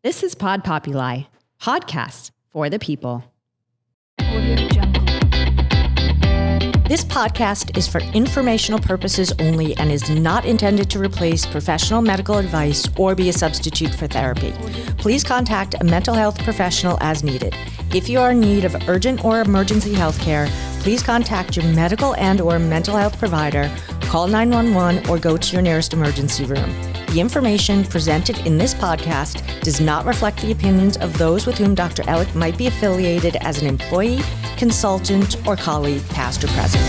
This is Pod Populi, podcasts for the people. This podcast is for informational purposes only and is not intended to replace professional medical advice or be a substitute for therapy. Please contact a mental health professional as needed. If you are in need of urgent or emergency health care, please contact your medical and or mental health provider, call 911, or go to your nearest emergency room. The information presented in this podcast does not reflect the opinions of those with whom Dr. Ellick might be affiliated as an employee, consultant, or colleague, past or present.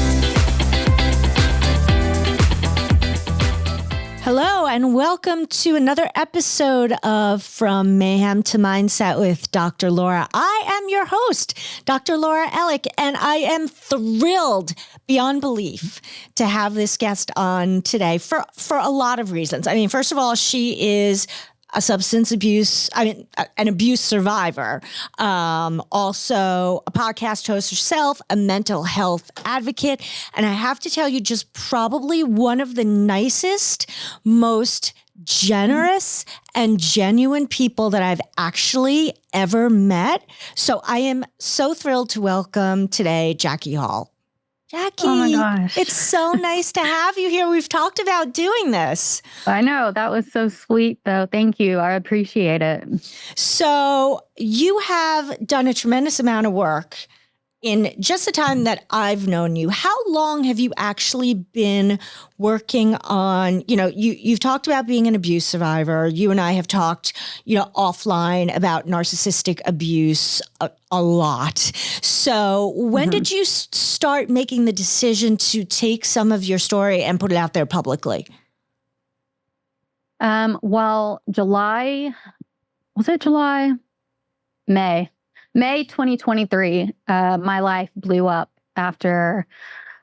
Hello, and welcome to another episode of From Mayhem to Mindset with Dr. Laura. I am your host, Dr. Laura Ellick, and I am thrilled beyond belief to have this guest on today for a lot of reasons. I mean, first of all, she is a substance abuse, an abuse survivor, also a podcast host herself, a mental health advocate. And I have to tell you, just probably one of the nicest, most generous and genuine people that I've actually ever met. So I am so thrilled to welcome today, Jackie Hall. Jackie, oh my gosh. It's so nice to have you here. We've talked about doing this. I know. That was so sweet, though. Thank you. I appreciate it. So you have done a tremendous amount of work in just the time that I've known you. How long have you actually been working on, you've talked about being an abuse survivor. You and I have talked, offline about narcissistic abuse a lot. So when did you start making the decision to take some of your story and put it out there publicly? Well, May 2023, my life blew up after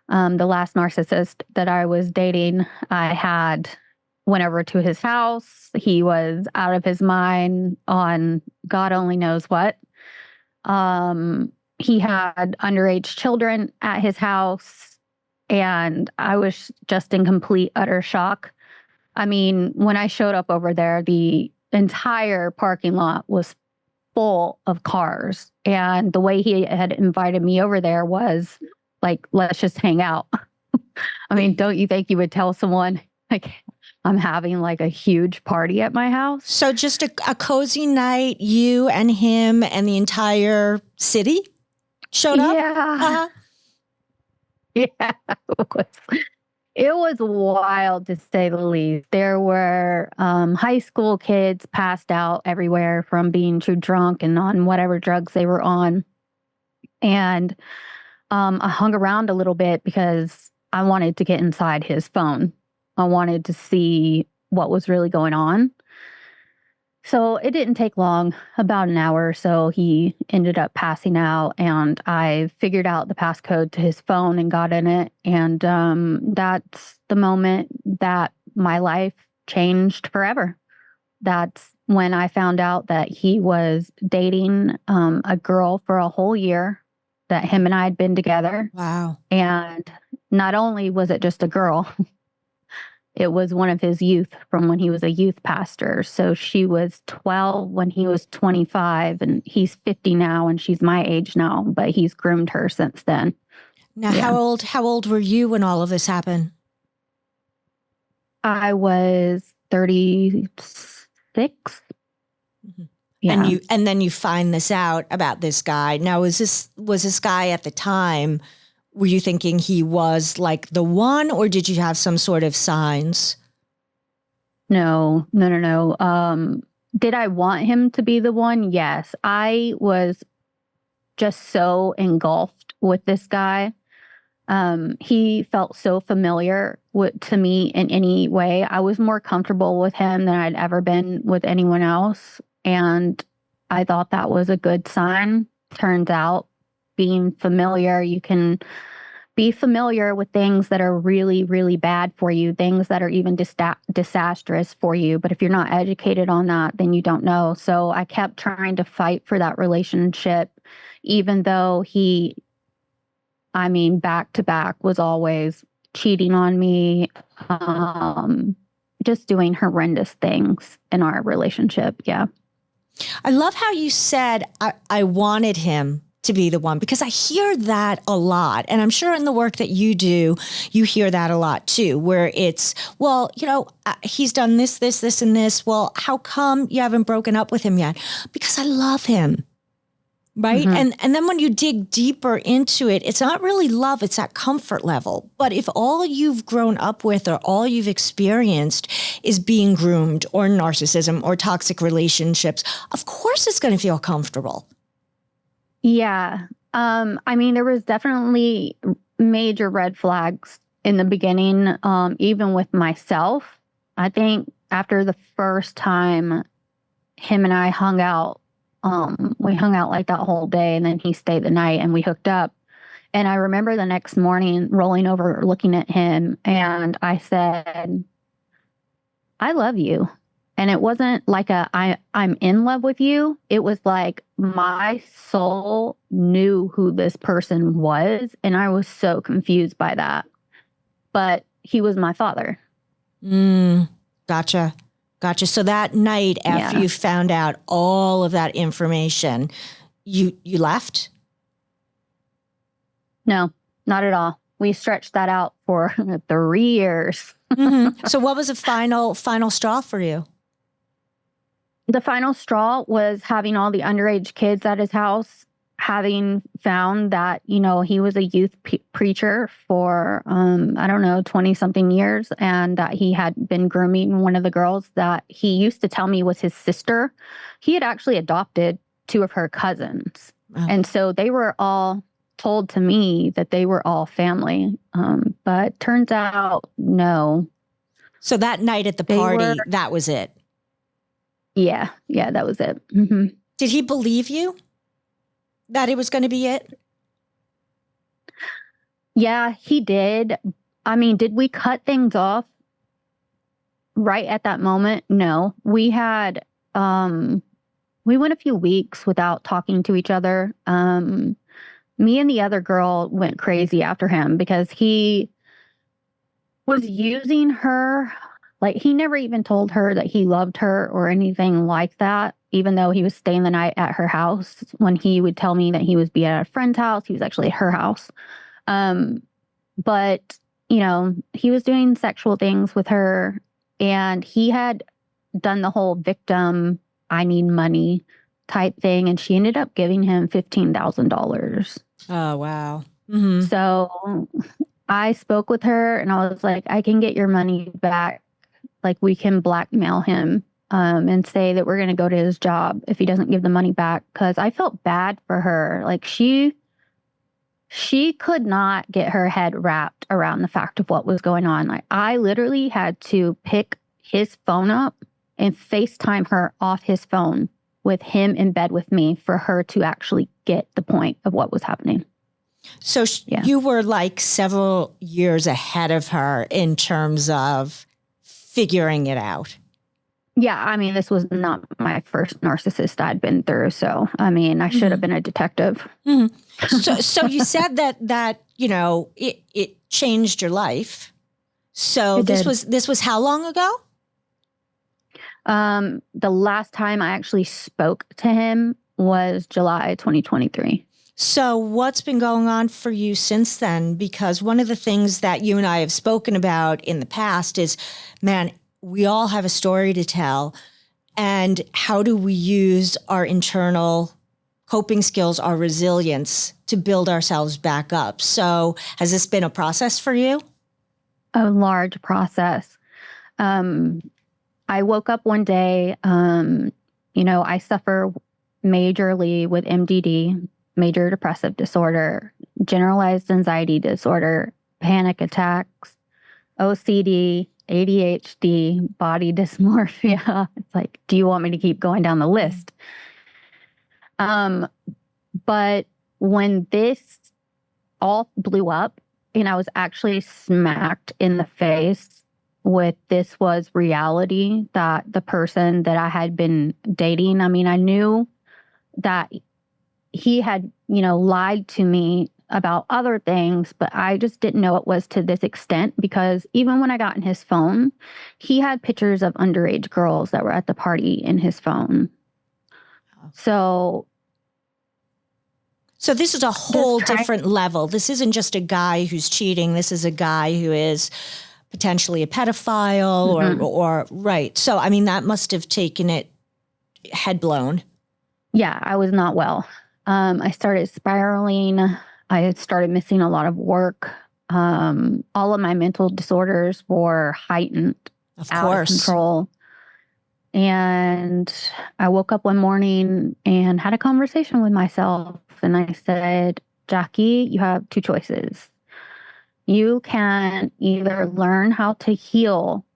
the last narcissist that I was dating. Went over to his house. He was out of his mind on God only knows what. He had underage children at his house, and I was just in complete, utter shock. I mean, when I showed up over there, the entire parking lot was full of cars. And the way he had invited me over there was like, let's just hang out. I mean, don't you think you would tell someone like I'm having like a huge party at my house? So just a cozy night, you and him and the entire city showed up? Yeah. Uh-huh. Yeah. It was wild, to say the least. There were high school kids passed out everywhere from being too drunk and on whatever drugs they were on. And I hung around a little bit because I wanted to get inside his phone. I wanted to see what was really going on. So it didn't take long, about an hour or so, he ended up passing out, and I figured out the passcode to his phone and got in it. And that's the moment that my life changed forever. That's when I found out that he was dating a girl for a whole year, that him and I had been together. Wow. And not only was it just a girl, it was one of his youth from when he was a youth pastor. So she was 12 when he was 25, and he's 50 now, and she's my age now, but he's groomed her since then. Now, yeah. How old were you when all of this happened? I was 36. Mm-hmm. Yeah. And then you find this out about this guy. Now, was this guy at the time, were you thinking he was like the one, or did you have some sort of signs? No. Did I want him to be the one? Yes. I was just so engulfed with this guy. He felt so familiar to me in any way. I was more comfortable with him than I'd ever been with anyone else. And I thought that was a good sign. Turns out being familiar, you can be familiar with things that are really, really bad for you, things that are even disastrous for you. But if you're not educated on that, then you don't know. So I kept trying to fight for that relationship, even though back to back was always cheating on me, just doing horrendous things in our relationship. Yeah. I love how you said, I wanted him to be the one, because I hear that a lot. And I'm sure in the work that you do, you hear that a lot too, where it's, well, he's done this, this, this, and this. Well, how come you haven't broken up with him yet? Because I love him. Right. Mm-hmm. And then when you dig deeper into it, it's not really love, it's that comfort level. But if all you've grown up with or all you've experienced is being groomed or narcissism or toxic relationships, of course it's going to feel comfortable. Yeah. I mean, there was definitely major red flags in the beginning, even with myself. I think after the first time him and I hung out, we hung out like that whole day, and then he stayed the night and we hooked up. And I remember the next morning rolling over, looking at him, and I said, I love you. And it wasn't like I'm in love with you. It was like my soul knew who this person was. And I was so confused by that. But he was my father. Gotcha. So that night after you found out all of that information, you left? No, not at all. We stretched that out for 3 years. Mm-hmm. So what was the final straw for you? The final straw was having all the underage kids at his house, having found that, he was a youth preacher for, 20-something years, and that he had been grooming one of the girls that he used to tell me was his sister. He had actually adopted 2 of her cousins. Oh. And so they were all told to me that they were all family. But turns out, no. So that night at the party, that was it? Yeah, that was it. Mm-hmm. Did he believe you that it was going to be it? Yeah, he did. I mean, did we cut things off right at that moment? No. We had, we went a few weeks without talking to each other. Me and the other girl went crazy after him because he was using her. Like, he never even told her that he loved her or anything like that, even though he was staying the night at her house. When he would tell me that he was at a friend's house, he was actually at her house. But, he was doing sexual things with her, and he had done the whole victim, I need money type thing, and she ended up giving him $15,000. Oh, wow. Mm-hmm. So I spoke with her, and I was like, I can get your money back. Like, we can blackmail him and say that we're going to go to his job if he doesn't give the money back. Because I felt bad for her. Like, she could not get her head wrapped around the fact of what was going on. Like, I literally had to pick his phone up and FaceTime her off his phone with him in bed with me for her to actually get the point of what was happening. So you were like several years ahead of her in terms of figuring it out. Yeah, I mean, this was not my first narcissist I'd been through. So, I mean, I should have been a detective. Mm-hmm. So you said that it changed your life. So this was how long ago? The last time I actually spoke to him was July 2023. So what's been going on for you since then? Because one of the things that you and I have spoken about in the past is, man, we all have a story to tell. And how do we use our internal coping skills, our resilience to build ourselves back up? So has this been a process for you? A large process. I woke up one day, I suffer majorly with MDD, major depressive disorder, generalized anxiety disorder, panic attacks, OCD, ADHD, body dysmorphia. It's like, do you want me to keep going down the list? But when this all blew up and I was actually smacked in the face with this was reality, that the person that I had been dating, I mean, I knew that he had, lied to me about other things, but I just didn't know it was to this extent, because even when I got in his phone, he had pictures of underage girls that were at the party in his phone. So this is a whole Just try- different level. This isn't just a guy who's cheating. This is a guy who is potentially a pedophile or right. So, I mean, that must have taken it head blown. Yeah, I was not well. I started spiraling. I started missing a lot of work. All of my mental disorders were heightened, Of out of course. control. And I woke up one morning and had a conversation with myself. And I said, Jackie, you have two choices. You can either learn how to heal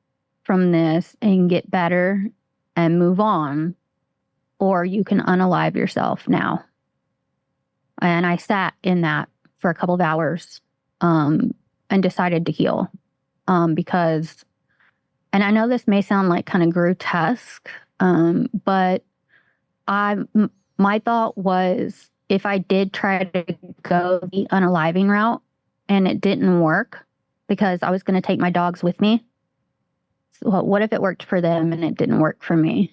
from this and get better and move on, or you can unalive yourself now. And I sat in that for a couple of hours and decided to heal because, and I know this may sound like kind of grotesque, but my thought was if I did try to go the unaliving route and it didn't work because I was going to take my dogs with me, so what if it worked for them and it didn't work for me?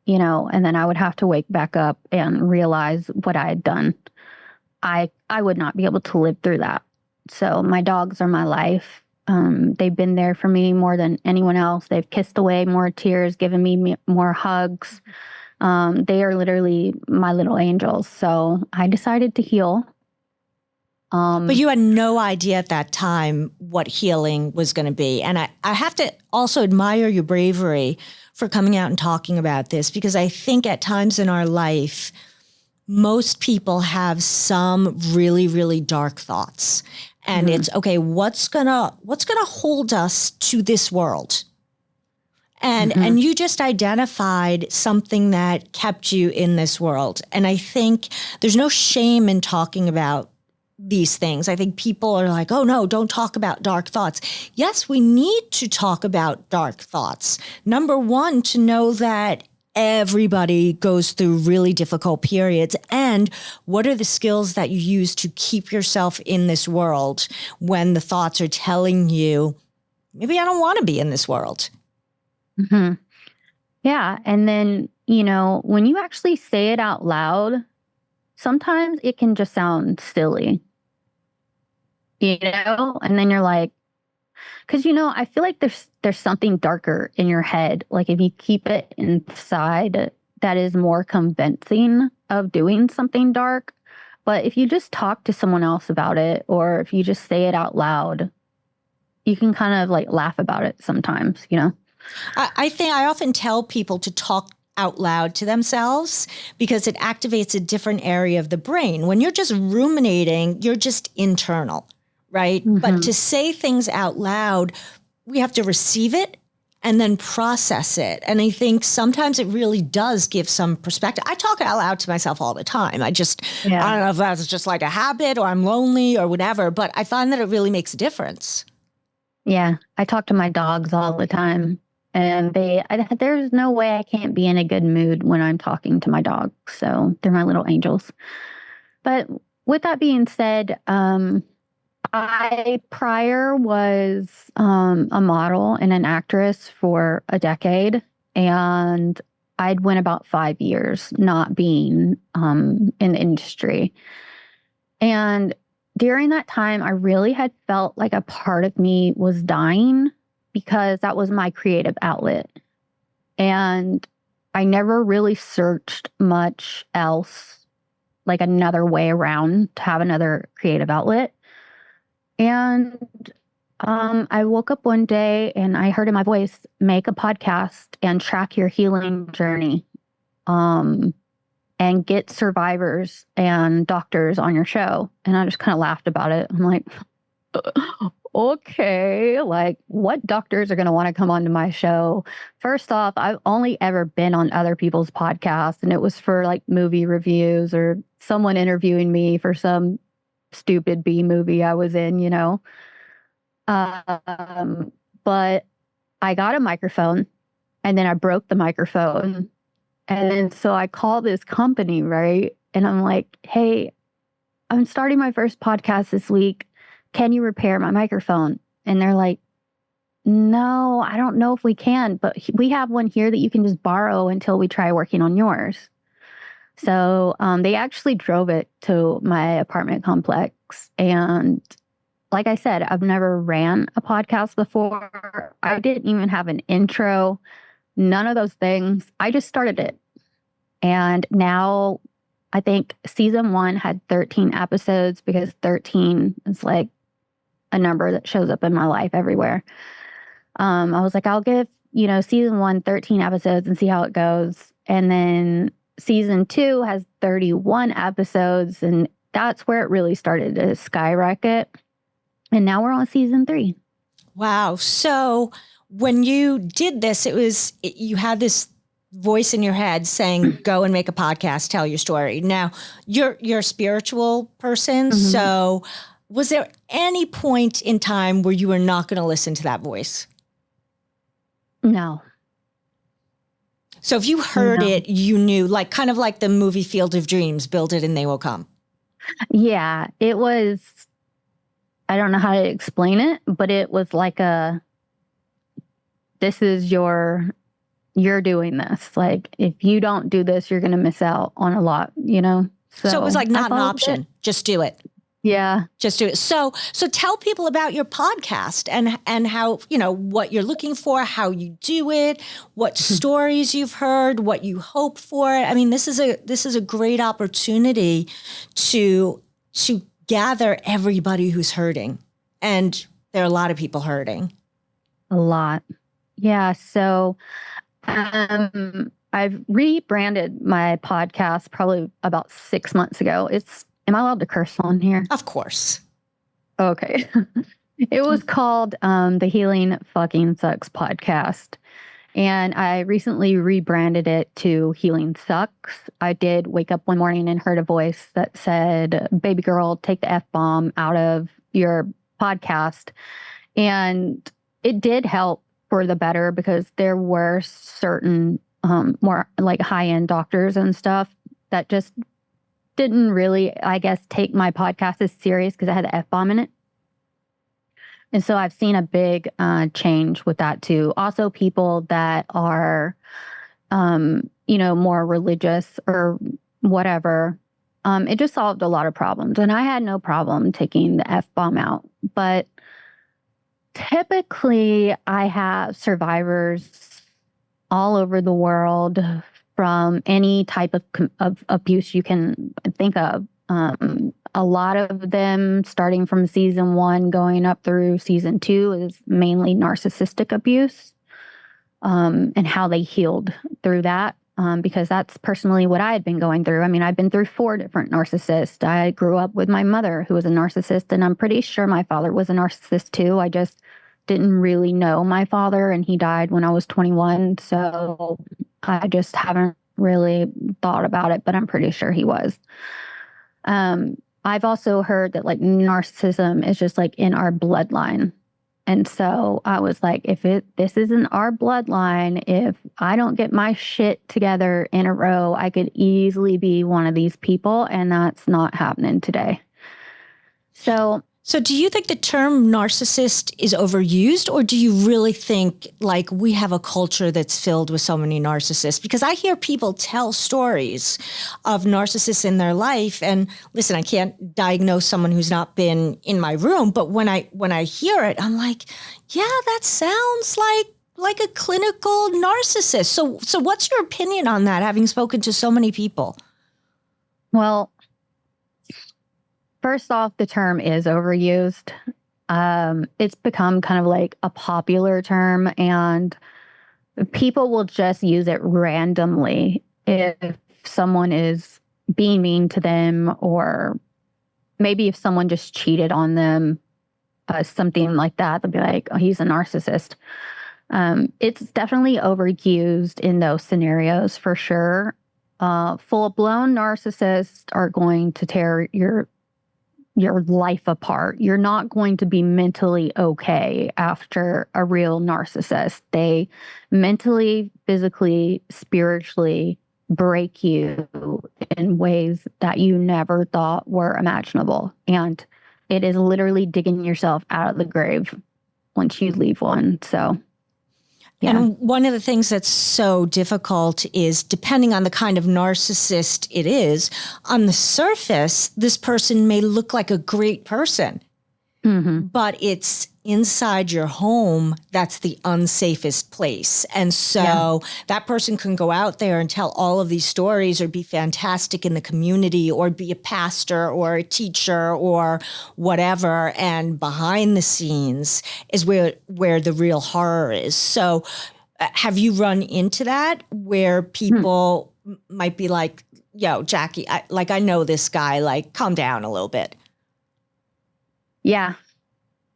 You know, and then I would have to wake back up and realize what I had done. I would not be able to live through that. So my dogs are my life. They've been there for me more than anyone else. They've kissed away more tears, given me more hugs. They are literally my little angels. So I decided to heal. But you had no idea at that time what healing was going to be. And I have to also admire your bravery for coming out and talking about this, because I think at times in our life, most people have some really, really dark thoughts. And it's, okay, what's gonna hold us to this world? And you just identified something that kept you in this world. And I think there's no shame in talking about these things. I think people are like, oh no, don't talk about dark thoughts. Yes, we need to talk about dark thoughts. Number one, to know that everybody goes through really difficult periods. And what are the skills that you use to keep yourself in this world when the thoughts are telling you, maybe I don't want to be in this world? Mm-hmm. Yeah. And then, you know, when you actually say it out loud, sometimes it can just sound silly, you know? And then you're like, because, you know, I feel like there's something darker in your head. Like if you keep it inside, that is more convincing of doing something dark. But if you just talk to someone else about it, or if you just say it out loud, you can kind of like laugh about it sometimes, you know? I think I often tell people to talk out loud to themselves because it activates a different area of the brain. When you're just ruminating, you're just internal, right? But to say things out loud, we have to receive it and then process it. And I think sometimes it really does give some perspective. I talk out loud to myself all the time. I don't know if that's just like a habit or I'm lonely or whatever, but I find that it really makes a difference. Yeah. I talk to my dogs all the time. And there's no way I can't be in a good mood when I'm talking to my dogs. So they're my little angels. But with that being said, I prior was a model and an actress for a decade. And I'd went about 5 years not being in the industry. And during that time, I really had felt like a part of me was dying, because that was my creative outlet. And I never really searched much else, like another way around to have another creative outlet. And I woke up one day and I heard in my voice, make a podcast and track your healing journey, and get survivors and doctors on your show. And I just kind of laughed about it. I'm like, okay, like what doctors are going to want to come onto my show? First off, I've only ever been on other people's podcasts, and it was for like movie reviews or someone interviewing me for some stupid B movie I was in, you know? But I got a microphone and then I broke the microphone. And then so I call this company, right? And I'm like, hey, I'm starting my first podcast this week. Can you repair my microphone? And they're like, no, I don't know if we can, but we have one here that you can just borrow until we try working on yours. So they actually drove it to my apartment complex. And like I said, I've never ran a podcast before. I didn't even have an intro, none of those things. I just started it. And now I think season 1 had 13 episodes because 13 is like a number that shows up in my life everywhere. I was like, I'll give, season 1 13 episodes and see how it goes. And then season 2 has 31 episodes, and that's where it really started to skyrocket. And now we're on season 3. Wow. So when you did this, you had this voice in your head saying, go and make a podcast, tell your story. Now, you're a spiritual person. Mm-hmm. So was there any point in time where you were not going to listen to that voice? No. So if you heard it, you knew, like kind of like the movie Field of Dreams, build it and they will come. Yeah, it was, I don't know how to explain it, but it was like this is you're doing this. Like, if you don't do this, you're going to miss out on a lot, So it was like not an option. Just do it. Yeah. Just do it. So tell people about your podcast and how, what you're looking for, how you do it, what stories you've heard, what you hope for. I mean, this is a great opportunity to gather everybody who's hurting. And there are a lot of people hurting. A lot. Yeah. So I've rebranded my podcast probably about 6 months ago. Am I allowed to curse on here? Of course. Okay. It was called the Healing Fucking Sucks podcast. And I recently rebranded it to Healing Sucks. I did wake up one morning and heard a voice that said, baby girl, take the F-bomb out of your podcast. And it did help for the better because there were certain more like high-end doctors and stuff that just didn't really, I guess, take my podcast as serious because I had the F-bomb in it. And so I've seen a big change with that too. Also, people that are, more religious or whatever, it just solved a lot of problems. And I had no problem taking the F-bomb out. But typically, I have survivors all over the world from any type of abuse you can think of. A lot of them, starting from season 1 going up through season 2, is mainly narcissistic abuse, and how they healed through that, because that's personally what I had been going through. I mean, I've been through 4 different narcissists. I grew up with my mother, who was a narcissist, and I'm pretty sure my father was a narcissist too. I just didn't really know my father, and he died when I was 21, so I just haven't really thought about it, but I'm pretty sure he was. I've also heard that like narcissism is just like in our bloodline. And so I was like, this isn't our bloodline, if I don't get my shit together in a row, I could easily be one of these people. And that's not happening today. So do you think the term narcissist is overused, or do you really think like we have a culture that's filled with so many narcissists? Because I hear people tell stories of narcissists in their life, and listen, I can't diagnose someone who's not been in my room, but when I hear it, I'm like, yeah, that sounds like a clinical narcissist. So what's your opinion on that, having spoken to so many people? Well, first off, the term is overused. It's become kind of like a popular term, and people will just use it randomly if someone is being mean to them, or maybe if someone just cheated on them, something like that. They'll be like, oh, he's a narcissist. It's definitely overused in those scenarios for sure. Full-blown narcissists are going to tear your life apart. You're not going to be mentally okay after a real narcissist. They mentally, physically, spiritually break you in ways that you never thought were imaginable. And it is literally digging yourself out of the grave once you leave one. So, Yeah. And one of the things that's so difficult is, depending on the kind of narcissist it is, on the surface, this person may look like a great person, but it's inside your home that's the unsafest place. And so that person can go out there and tell all of these stories, or be fantastic in the community, or be a pastor or a teacher or whatever. And behind the scenes is where the real horror is. So have you run into that, where people might be like, yo, Jackie, I know this guy, like, calm down a little bit? Yeah.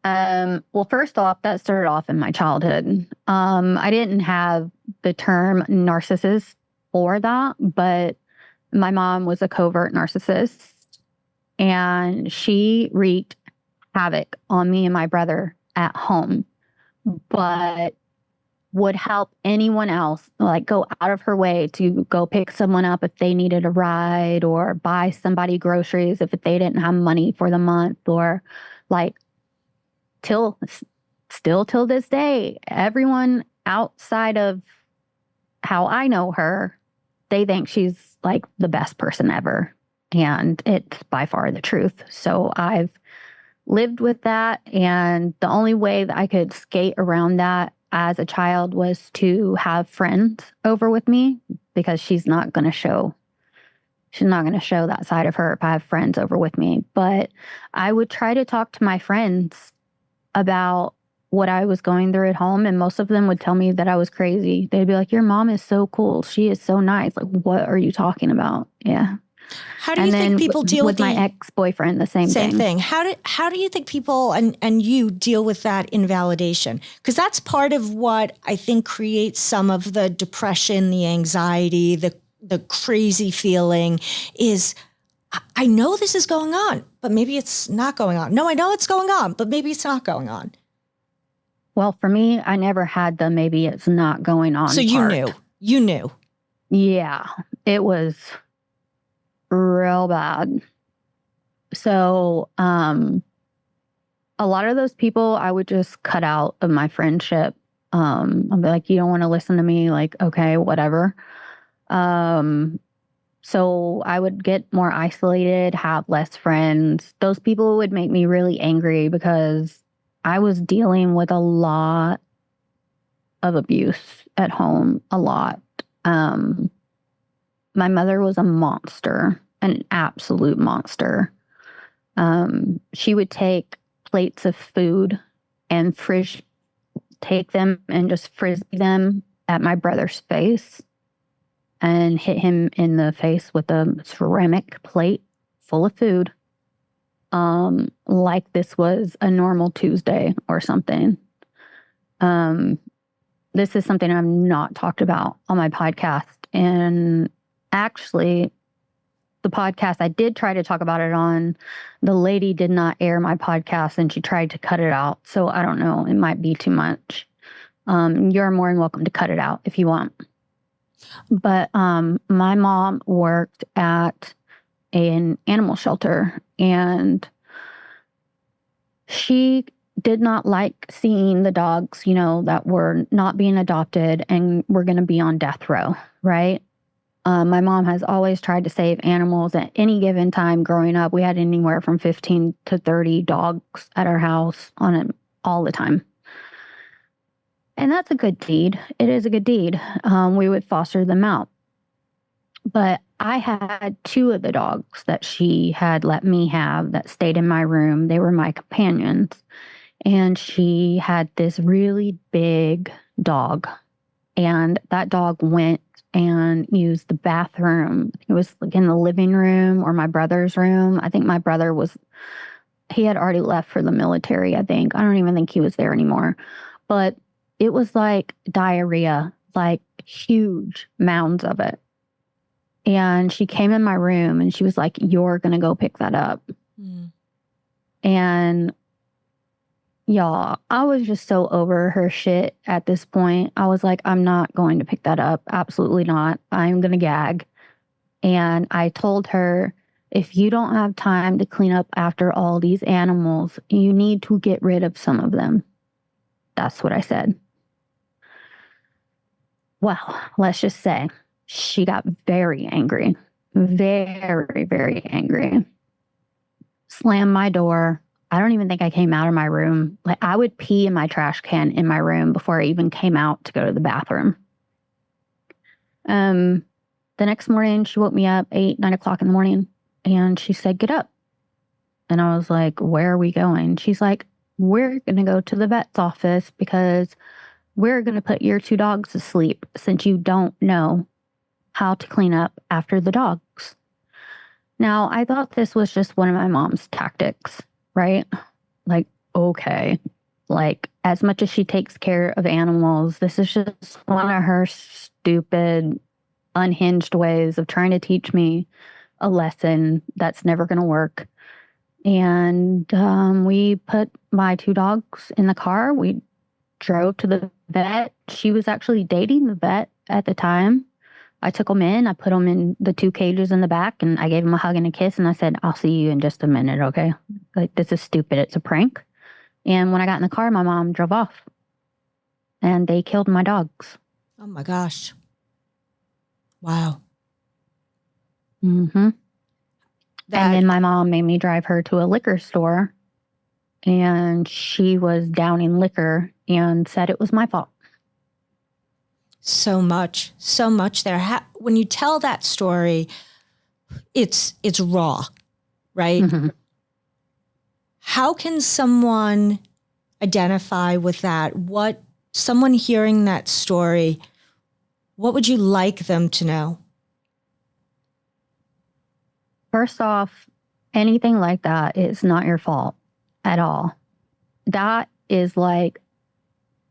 Well, first off, that started off in my childhood. I didn't have the term narcissist for that, but my mom was a covert narcissist, and she wreaked havoc on me and my brother at home, but would help anyone else, like go out of her way to go pick someone up if they needed a ride, or buy somebody groceries if they didn't have money for the month, or like still till this day, everyone outside of how I know her, they think she's like the best person ever. And it's by far the truth. So I've lived with that. And the only way that I could skate around that as a child was to have friends over with me, because she's not going to show that side of her if I have friends over with me. But I would try to talk to my friends about what I was going through at home, and most of them would tell me that I was crazy. They'd be like, your mom is so cool. She is so nice. Like, what are you talking about? Yeah. How do you think people deal with my ex-boyfriend? The same thing. How do you think people and you deal with that invalidation? Because that's part of what I think creates some of the depression, the anxiety, the crazy feeling is, I know this is going on, but maybe it's not going on. No, I know it's going on, but maybe it's not going on. Well, for me, I never had the maybe it's not going on. So part. You knew. Yeah, it was real bad. So, a lot of those people I would just cut out of my friendship. I'll be like, you don't want to listen to me? Like, okay, whatever. So I would get more isolated, have less friends. Those people would make me really angry because I was dealing with a lot of abuse at home, a lot. My mother was a monster, an absolute monster. She would take plates of food and take them and just frisbee them at my brother's face and hit him in the face with a ceramic plate full of food, like this was a normal Tuesday or something. This is something I've not talked about on my podcast. And actually, the podcast I did try to talk about it on, the lady did not air my podcast and she tried to cut it out. So I don't know, it might be too much. You're more than welcome to cut it out if you want. But my mom worked at an animal shelter, and she did not like seeing the dogs, that were not being adopted and were going to be on death row, right? My mom has always tried to save animals. At any given time growing up, we had anywhere from 15 to 30 dogs at our house on it all the time. And that's a good deed. It is a good deed. We would foster them out. But I had 2 of the dogs that she had let me have that stayed in my room. They were my companions. And she had this really big dog. And that dog went and used the bathroom. It was like in the living room or my brother's room. I think my brother he had already left for the military, I think. I don't even think he was there anymore. But it was like diarrhea, like huge mounds of it. And she came in my room and she was like, you're going to go pick that up. Mm. And y'all, I was just so over her shit at this point. I was like, I'm not going to pick that up. Absolutely not. I'm going to gag. And I told her, if you don't have time to clean up after all these animals, you need to get rid of some of them. That's what I said. Well, let's just say she got very angry, very, very angry. Slammed my door. I don't even think I came out of my room. Like, I would pee in my trash can in my room before I even came out to go to the bathroom. The next morning, she woke me up 8, 9 o'clock in the morning, and she said, "Get up." And I was like, "Where are we going?" She's like, "We're going to go to the vet's office because we're going to put your 2 dogs to sleep since you don't know how to clean up after the dogs." Now, I thought this was just one of my mom's tactics, right? Like, okay, like, as much as she takes care of animals, this is just one of her stupid, unhinged ways of trying to teach me a lesson that's never going to work. And we put my 2 dogs in the car. We drove to the vet. She was actually dating the vet at the time. I took them in. I put them in the 2 cages in the back, and I gave them a hug and a kiss. And I said, "I'll see you in just a minute, okay? Like, this is stupid. It's a prank." And when I got in the car, my mom drove off, and they killed my dogs. Oh my gosh. Wow. Mm-hmm. And then my mom made me drive her to a liquor store, and she was downing liquor and said it was my fault. So much there. When you tell that story, it's raw, right? Mm-hmm. How can someone identify with that? Someone hearing that story, what would you like them to know? First off, anything like that is not your fault at all. That is like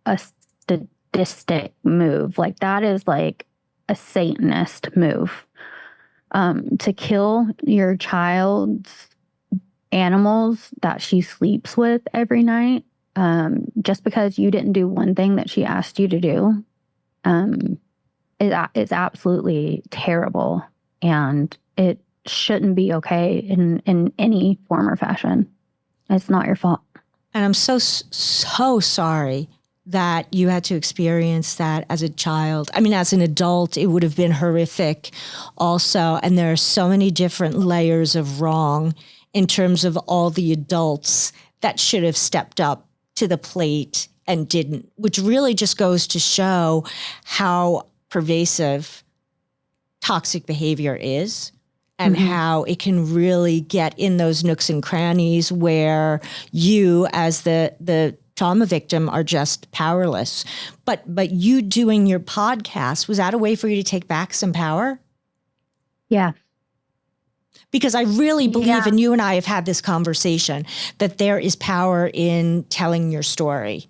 a sadistic move. Like, that is like a Satanist move. To kill your child's animals that she sleeps with every night, just because you didn't do one thing that she asked you to do, is absolutely terrible, and it shouldn't be okay in any form or fashion. It's not your fault. And I'm so sorry that you had to experience that as a child. I mean, as an adult, it would have been horrific also. And there are so many different layers of wrong in terms of all the adults that should have stepped up to the plate and didn't, which really just goes to show how pervasive toxic behavior is. And how it can really get in those nooks and crannies where you, as the trauma victim, are just powerless. But you doing your podcast, was that a way for you to take back some power? Yeah. Because I really believe, and you and I have had this conversation, that there is power in telling your story.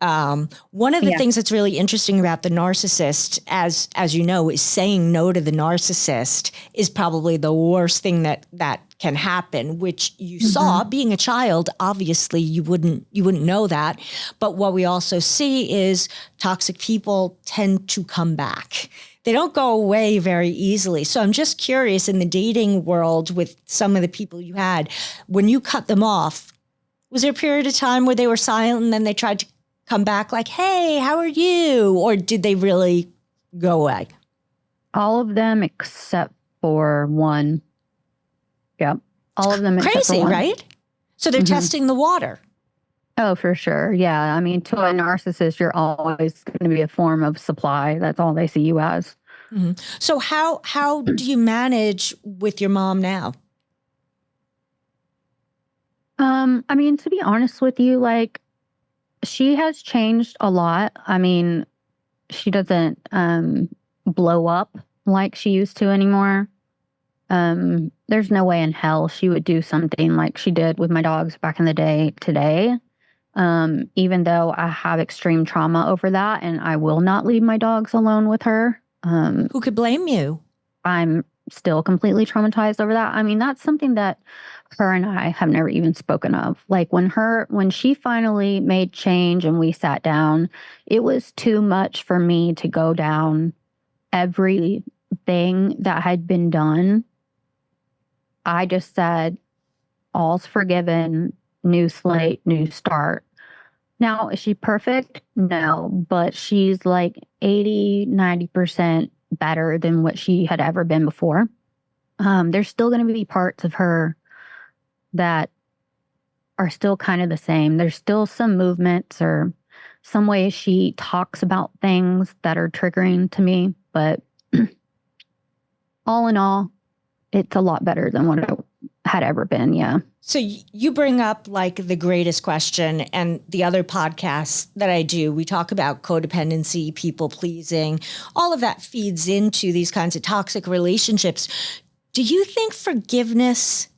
One of the things that's really interesting about the narcissist, as you know, is saying no to the narcissist is probably the worst thing that can happen, which you saw being a child. Obviously, you wouldn't know that. But what we also see is toxic people tend to come back. They don't go away very easily. So I'm just curious, in the dating world with some of the people you had, when you cut them off, was there a period of time where they were silent and then they tried to come back like, "Hey, how are you?" Or did they really go away? All of them except for one. Yep. All of them except for one. Crazy, right? So they're testing the water. Oh, for sure. Yeah. I mean, to a narcissist, you're always going to be a form of supply. That's all they see you as. So how do you manage with your mom now? I mean, to be honest with you, like, she has changed a lot. I mean, she doesn't blow up like she used to anymore. There's no way in hell she would do something like she did with my dogs back in the day today. Even though I have extreme trauma over that, and I will not leave my dogs alone with her. Who could blame you? I'm still completely traumatized over that. I mean, that's something that her and I have never even spoken of. Like, when she finally made change and we sat down, it was too much for me to go down everything that had been done. I just said, all's forgiven, new slate, new start. Now, is she perfect? No, but she's like 80-90% better than what she had ever been before. There's still going to be parts of her that are still kind of the same. There's still some movements or some ways she talks about things that are triggering to me, but all in all, it's a lot better than what it had ever been. Yeah. So you bring up like the greatest question, and the other podcasts that I do, we talk about codependency, people pleasing, all of that feeds into these kinds of toxic relationships. Do you think forgiveness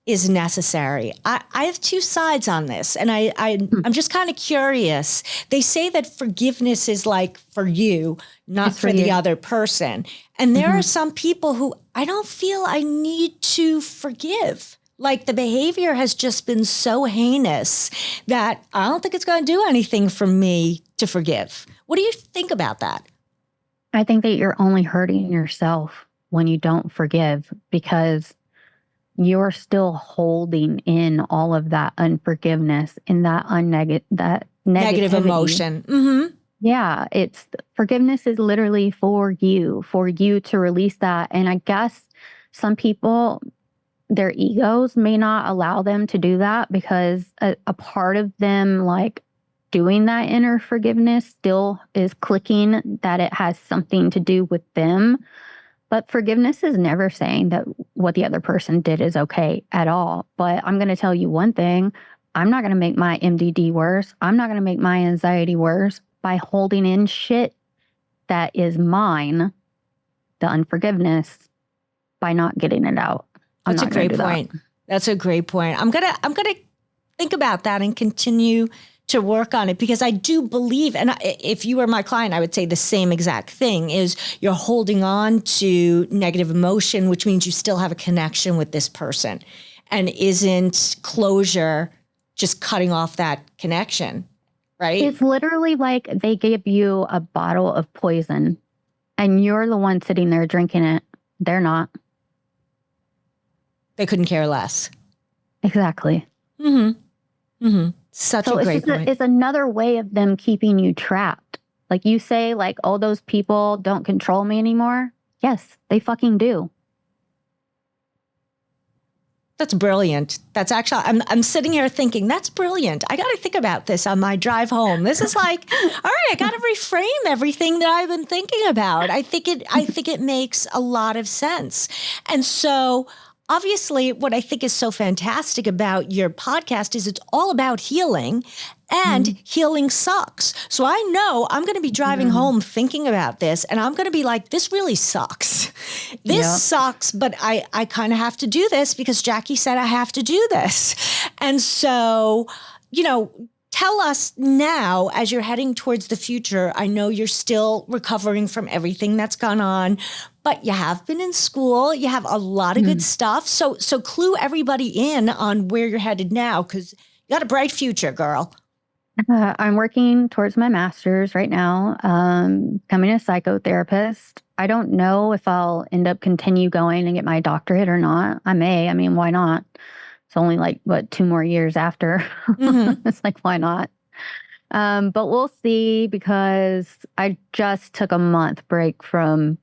is necessary? I have two sides on this, and I'm just kind of curious. They say that forgiveness is like for you, not It's for for the you. other person. And there are some people who I don't feel I need to forgive. Like the behavior has just been so heinous that I don't think it's going to do anything for me to forgive. What do you think about that? I think that you're only hurting yourself when you don't forgive, because you're still holding in all of that unforgiveness and that that Negative negativity. emotion. Mm-hmm. Yeah, it's forgiveness is literally for you to release that. And I guess some people, their egos may not allow them to do that, because a part of them, like doing that inner forgiveness, still is clicking that it has something to do with them. But forgiveness is never saying that what the other person did is okay at all. But I'm going to tell you one thing. I'm not going to make my MDD worse. I'm not going to make my anxiety worse by holding in shit that is mine, the unforgiveness, by not getting it out. That's a great point. That's a great point. I'm gonna think about that and continue to work on it, because I do believe, and if you were my client, I would say the same exact thing, is you're holding on to negative emotion, which means you still have a connection with this person, and isn't closure just cutting off that connection, right? It's literally like they gave you a bottle of poison and you're the one sitting there drinking it. They're not. They couldn't care less. Exactly. Mm-hmm. Mm-hmm. Such So a great point. it's another way of them keeping you trapped. Like you say, like, oh, those people don't control me anymore. Yes, they fucking do. That's brilliant. That's actually, I'm sitting here thinking, that's brilliant. I got to think about this on my drive home. This is like, all right, I got to reframe everything that I've been thinking about. I think it makes a lot of sense. And so obviously what I think is so fantastic about your podcast is it's all about healing, and healing sucks. So I know I'm going to be driving home thinking about this, and I'm going to be like, this really sucks. This sucks, but I kind of have to do this because Jackie said I have to do this. And so, tell us now, as you're heading towards the future, I know you're still recovering from everything that's gone on, but you have been in school. You have a lot of good stuff. So clue everybody in on where you're headed now, because you got a bright future, girl. I'm working towards my master's right now, becoming a psychotherapist. I don't know if I'll end up continue going and get my doctorate or not. I may. I mean, why not? It's only like, 2 more years after. It's like, why not? But we'll see, because I just took a month break from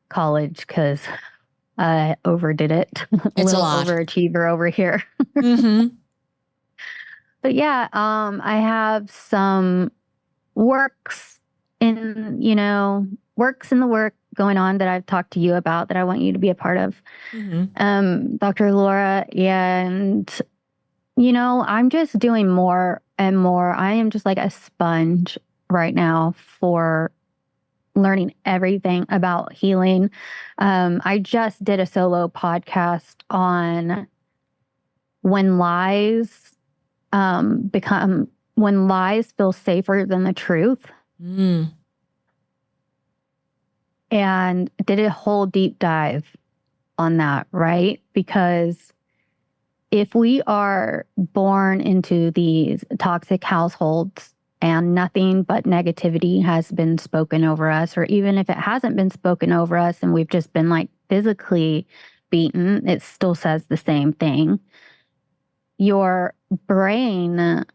college because I overdid it. It's a lot. Overachiever over here. But yeah, I have some works in the work going on that I've talked to you about that I want you to be a part of, Dr. Laura. And, I'm just doing more and more. I am just like a sponge right now for learning everything about healing. I just did a solo podcast on when lies when lies feel safer than the truth. And did a whole deep dive on that, right? Because if we are born into these toxic households and nothing but negativity has been spoken over us, or even if it hasn't been spoken over us and we've just been like physically beaten, it still says the same thing. Your brain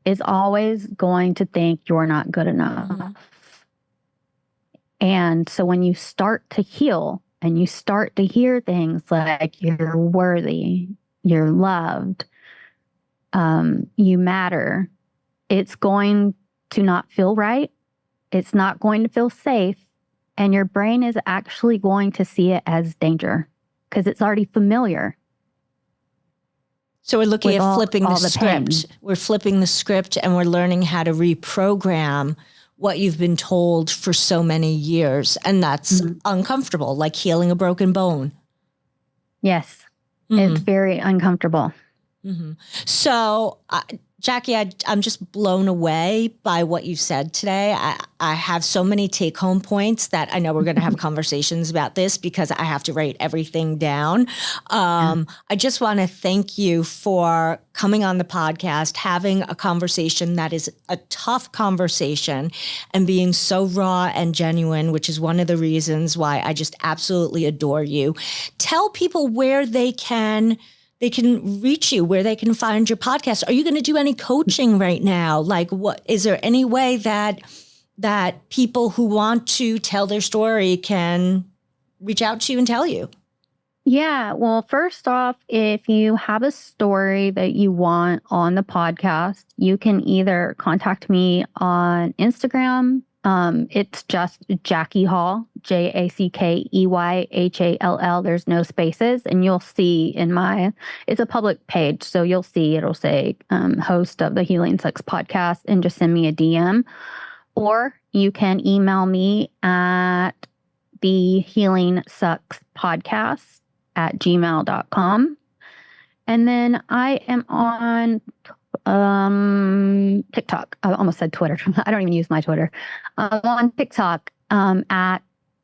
is always going to think you're not good enough. Mm-hmm. And so when you start to heal and you start to hear things like you're worthy, you're loved, you matter, it's going to not feel right. It's not going to feel safe. And your brain is actually going to see it as danger because it's already familiar. So we're looking at flipping the script. pain. We're flipping the script and we're learning how to reprogram what you've been told for so many years. And that's uncomfortable, like healing a broken bone. Yes, it's very uncomfortable. Mm-hmm. So, Jackie, I'm just blown away by what you said today. I have so many take-home points that I know we're going to have conversations about this because I have to write everything down. I just want to thank you for coming on the podcast, having a conversation that is a tough conversation and being so raw and genuine, which is one of the reasons why I just absolutely adore you. Tell people where they can reach you, where they can find your podcast. Are you going to do any coaching right now? Like, what is there any way that people who want to tell their story can reach out to you and tell you? Yeah. Well, first off, if you have a story that you want on the podcast, you can either contact me on Instagram. It's just Jackie Hall, JACKEYHALL. There's no spaces. And you'll see it's a public page. So you'll see, it'll say, host of the Healing Sex Podcast, and just send me a DM. Or you can email me at thehealingsuckspodcast@gmail.com. And then I am on TikTok. I almost said Twitter. I don't even use my Twitter. I'm on TikTok at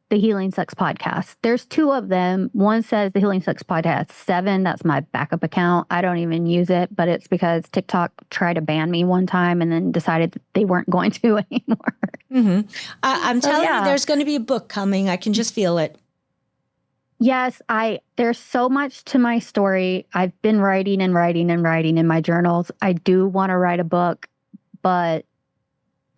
the Healing Sex Podcast. There's two of them. One says the Healing Sex Podcast 7. That's my backup account. I don't even use it, but it's because TikTok tried to ban me one time and then decided that they weren't going to anymore. Mm-hmm. I'm telling you, there's going to be a book coming. I can just feel it. Yes, there's so much to my story. I've been writing and writing and writing in my journals. I do want to write a book, but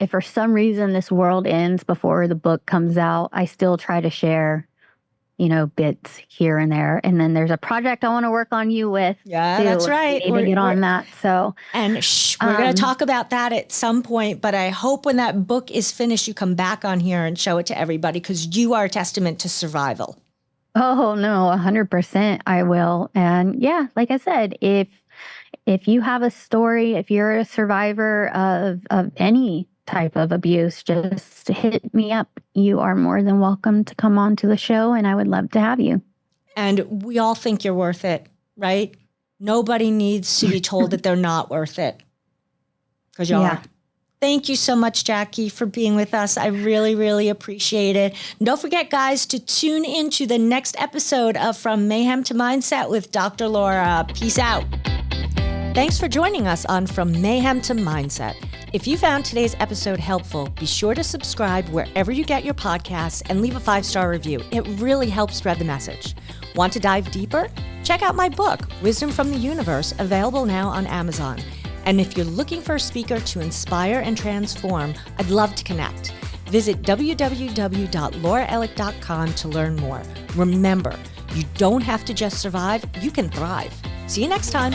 if for some reason this world ends before the book comes out, I still try to share, bits here and there. And then there's a project I want to work on you with. Yeah, too, that's right. We're get on that. So, and we're going to talk about that at some point. But I hope when that book is finished, you come back on here and show it to everybody because you are a testament to survival. Oh, no, 100% I will. And yeah, like I said, if you have a story, if you're a survivor of any type of abuse, just hit me up. You are more than welcome to come on to the show, and I would love to have you. And we all think you're worth it, right? Nobody needs to be told that they're not worth it because you are. Thank you so much, Jackie, for being with us. I really, really appreciate it. And don't forget, guys, to tune into the next episode of From Mayhem to Mindset with Dr. Laura. Peace out. Thanks for joining us on From Mayhem to Mindset. If you found today's episode helpful, be sure to subscribe wherever you get your podcasts and leave a 5-star review. It really helps spread the message. Want to dive deeper? Check out my book, Wisdom from the Universe, available now on Amazon. And if you're looking for a speaker to inspire and transform, I'd love to connect. Visit www.lauraellick.com to learn more. Remember, you don't have to just survive, you can thrive. See you next time.